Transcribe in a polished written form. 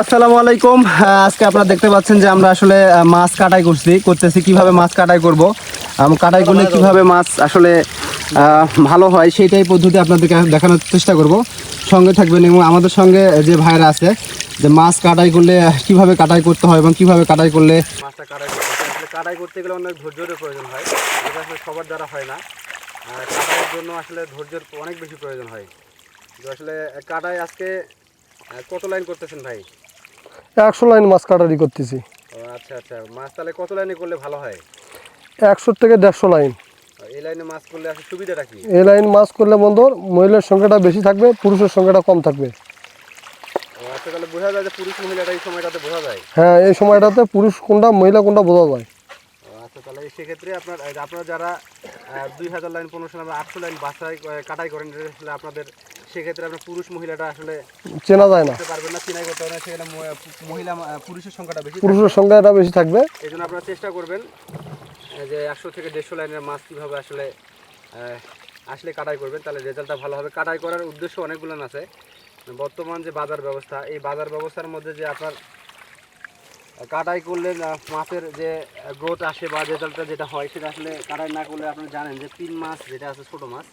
আসসালামু আলাইকুম। আজকে আপনারা দেখতে পাচ্ছেন যে আমরা আসলে মাছ কাটাই করতেছি কিভাবে মাছ কাটাই করব, কাটাই করলে কিভাবে মাছ আসলে ভালো হয় সেইটাই পদ্ধতি আপনাদেরকে দেখানোর চেষ্টা করব। সঙ্গে থাকবেন এবং আমাদের সঙ্গে যে ভাইরা আছে যে মাছ কাটাই করলে কিভাবে কাটাই করতে হয় এবং কিভাবে কাটাই করলে মাছটা কাটাই করতে হয়। আসলে কাটাই করতে গেলে অনেক ধৈর্যের প্রয়োজন হয়, যেটা আসলে সবার দ্বারা হয় না। কাটাইয়ের জন্য আসলে ধৈর্যের অনেক বেশি প্রয়োজন হয়। তো আসলে কাটাই আজকে কত লাইন করতেছেন ভাই? 100 লাইন মাছ কাটারি করতেছি। ও আচ্ছা আচ্ছা, মাছ তাহলে কত লাইনে করলে ভালো হয়? 100 থেকে 150 লাইন। এই লাইনে মাছ করলে আসলে সুবিধাটা কি? এই লাইন মাছ করলে বন্ধু মহিলার সংখ্যাটা বেশি থাকবে, পুরুষের সংখ্যাটা কম থাকবে। ও আচ্ছা, তাহলে বোঝা যায় যে পুরুষ মহিলাটা এই সময়টাতে বোঝা যায়। হ্যাঁ, এই সময়টাতে পুরুষ কোনটা মহিলা কোনটা বোঝা যায়। ও আচ্ছা, তাহলে সেক্ষেত্রে আপনারা যারা 2000 লাইন 1500 লাইন 800 লাইন বাছাই কাটাই করেন, আসলে আপনাদের সেক্ষেত্রে আপনার পুরুষ মহিলাটা আসলে চেনা যায় না, পারবেন না, চিনাই করতে হবে না। সেখানে মহিলা পুরুষের সংখ্যাটা বেশি, পুরুষের সংখ্যাটা বেশি থাকবে। এই জন্য আপনারা চেষ্টা করবেন যে 100 থেকে 150 লাইনের মাছ কীভাবে আসলে আসলে কাটাই করবেন, তাহলে রেজাল্টটা ভালো হবে। কাটাই করার উদ্দেশ্য অনেকগুলো আছে। বর্তমান যে বাজার ব্যবস্থা, এই বাজার ব্যবস্থার মধ্যে যে আপনার কাটাই করলে মাছের যে গ্রোথ আসে বা রেজাল্টটা যেটা হয়, সেটা আসলে কাটাই না করলে আপনারা জানেন যে পিন মাছ যেটা আছে ছোটো মাছ,